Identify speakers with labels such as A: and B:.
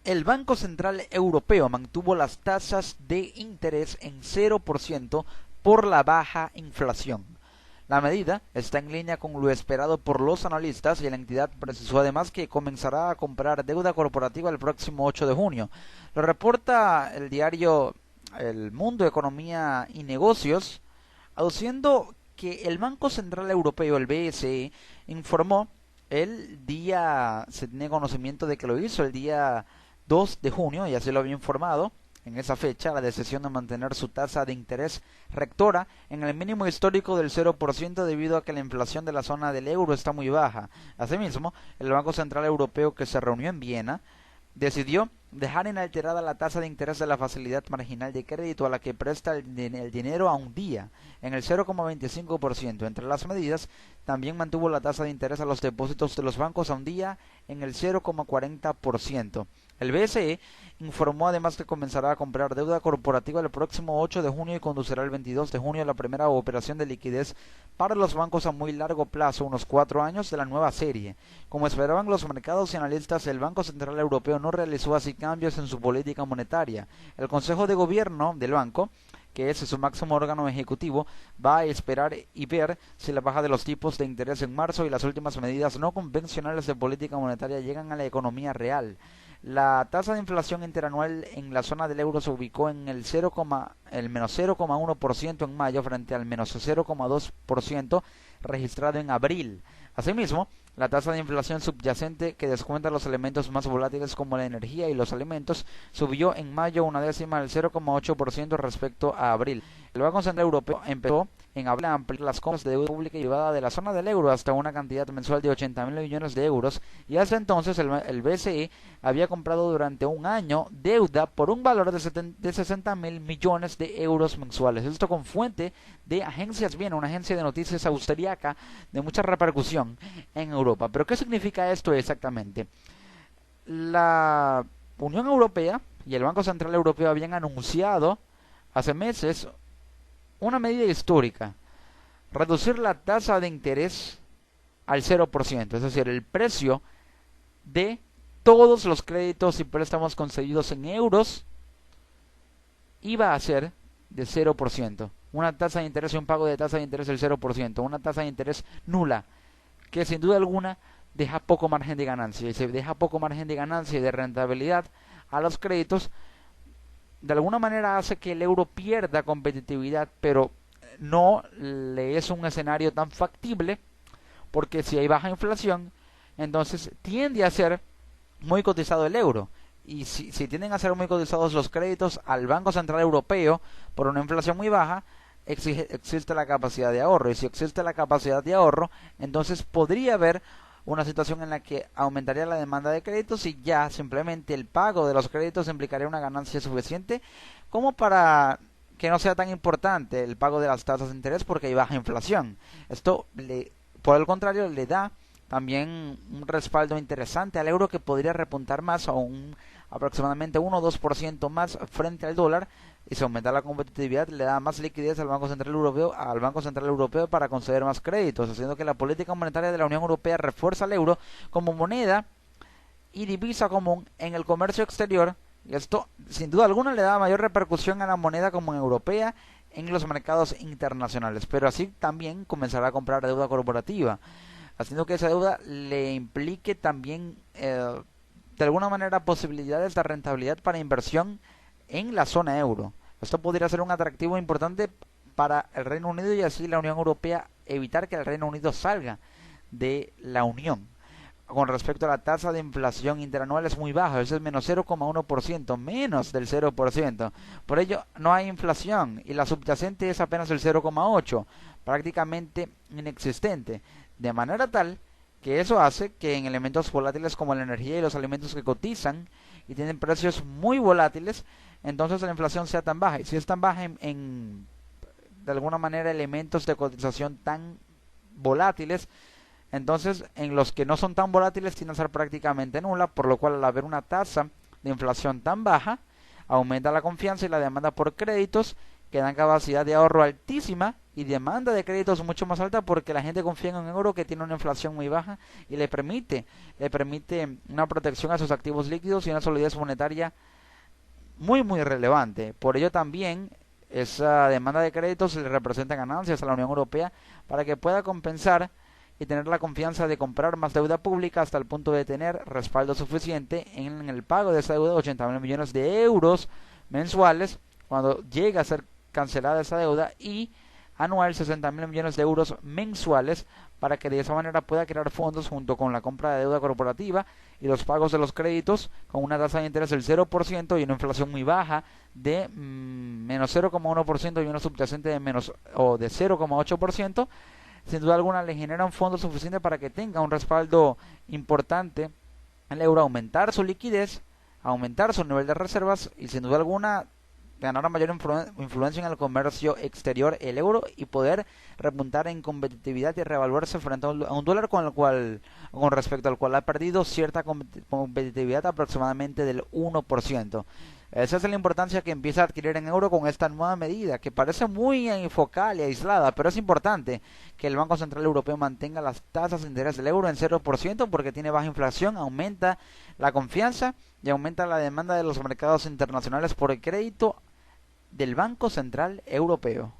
A: El Banco Central Europeo mantuvo las tasas de interés en 0% por la baja inflación. La medida está en línea con lo esperado por los analistas y la entidad precisó además que comenzará a comprar deuda corporativa el próximo 8 de junio. Lo reporta el diario El Mundo, Economía y Negocios, aduciendo que el Banco Central Europeo, el BCE, informó se tiene conocimiento de que lo hizo el día 2 de junio, y así lo había informado en esa fecha, la decisión de mantener su tasa de interés rectora en el mínimo histórico del 0% debido a que la inflación de la zona del euro está muy baja. Asimismo, el Banco Central Europeo, que se reunió en Viena, decidió dejar inalterada la tasa de interés de la facilidad marginal de crédito a la que presta el dinero a un día, en el 0,25%. Entre las medidas, también mantuvo la tasa de interés a los depósitos de los bancos a un día en el 0,40%. El BCE informó además que comenzará a comprar deuda corporativa el próximo 8 de junio y conducirá el 22 de junio la primera operación de liquidez para los bancos a muy largo plazo, unos 4 años de la nueva serie. Como esperaban los mercados y analistas, el Banco Central Europeo no realizó así cambios en su política monetaria. El Consejo de Gobierno del banco, que es su máximo órgano ejecutivo, va a esperar y ver si la baja de los tipos de interés en marzo y las últimas medidas no convencionales de política monetaria llegan a la economía real. La tasa de inflación interanual en la zona del euro se ubicó en el menos 0,1% en mayo frente al menos 0,2% registrado en abril. Asimismo, la tasa de inflación subyacente, que descuenta los elementos más volátiles como la energía y los alimentos, subió en mayo una décima del 0,8% respecto a abril. El Banco Central Europeo empezó en abril a ampliar las compras de deuda pública y privada de la zona del euro hasta una cantidad mensual de 80.000 millones de euros, y hasta entonces el BCE había comprado durante un año deuda por un valor de 60.000 millones de euros mensuales. Esto con fuente de Agencias Bien, una agencia de noticias austriaca de mucha repercusión en Europa. ¿Pero qué significa esto exactamente? La Unión Europea y el Banco Central Europeo habían anunciado hace meses una medida histórica: reducir la tasa de interés al 0%, es decir, el precio de todos los créditos y préstamos concedidos en euros iba a ser de 0%. Una tasa de interés y un pago de tasa de interés del 0%, una tasa de interés nula, que sin duda alguna deja poco margen de ganancia, y se deja poco margen de ganancia y de rentabilidad a los créditos. De alguna manera hace que el euro pierda competitividad, pero no le es un escenario tan factible, porque si hay baja inflación, entonces tiende a ser muy cotizado el euro, y si tienden a ser muy cotizados los créditos al Banco Central Europeo por una inflación muy baja, existe la capacidad de ahorro, y si existe la capacidad de ahorro, entonces podría haber una situación en la que aumentaría la demanda de créditos y ya simplemente el pago de los créditos implicaría una ganancia suficiente como para que no sea tan importante el pago de las tasas de interés porque hay baja inflación. Esto, por el contrario, le da también un respaldo interesante al euro, que podría repuntar más a aproximadamente 1 o 2% más frente al dólar, y si aumenta la competitividad le da más liquidez al Banco Central Europeo para conceder más créditos, haciendo que la política monetaria de la Unión Europea refuerza al euro como moneda y divisa común en el comercio exterior, y esto sin duda alguna le da mayor repercusión a la moneda común europea en los mercados internacionales, pero así también comenzará a comprar deuda corporativa, haciendo que esa deuda le implique también de alguna manera posibilidades de rentabilidad para inversión en la zona euro. Esto podría ser un atractivo importante para el Reino Unido, y así la Unión Europea evitar que el Reino Unido salga de la Unión. Con respecto a la tasa de inflación interanual, es muy baja, es el menos 0,1%, menos del 0%. Por ello no hay inflación, y la subyacente es apenas el 0,8%, prácticamente inexistente, de manera tal que eso hace que en elementos volátiles como la energía y los alimentos, que cotizan y tienen precios muy volátiles, entonces la inflación sea tan baja. Y si es tan baja de alguna manera elementos de cotización tan volátiles, entonces en los que no son tan volátiles tienden a ser prácticamente nula, por lo cual al haber una tasa de inflación tan baja, aumenta la confianza y la demanda por créditos que dan capacidad de ahorro altísima, y demanda de créditos mucho más alta porque la gente confía en un euro que tiene una inflación muy baja y le permite una protección a sus activos líquidos y una solidez monetaria muy relevante. Por ello también esa demanda de créditos le representa ganancias a la Unión Europea para que pueda compensar y tener la confianza de comprar más deuda pública hasta el punto de tener respaldo suficiente en el pago de esa deuda de 80.000 millones de euros mensuales cuando llegue a ser cancelada esa deuda y anual 60.000 millones de euros mensuales para que de esa manera pueda crear fondos junto con la compra de deuda corporativa y los pagos de los créditos con una tasa de interés del 0% y una inflación muy baja de menos 0,1% y una subyacente de menos o de 0,8%. Sin duda alguna le genera un fondo suficiente para que tenga un respaldo importante el euro, aumentar su liquidez, aumentar su nivel de reservas y sin duda alguna ganar mayor influencia en el comercio exterior el euro y poder repuntar en competitividad y revaluarse frente a un dólar con respecto al cual ha perdido cierta competitividad aproximadamente del 1%. Esa es la importancia que empieza a adquirir en euro con esta nueva medida, que parece muy focal y aislada, pero es importante que el Banco Central Europeo mantenga las tasas de interés del euro en 0% porque tiene baja inflación, aumenta la confianza y aumenta la demanda de los mercados internacionales por el crédito del Banco Central Europeo.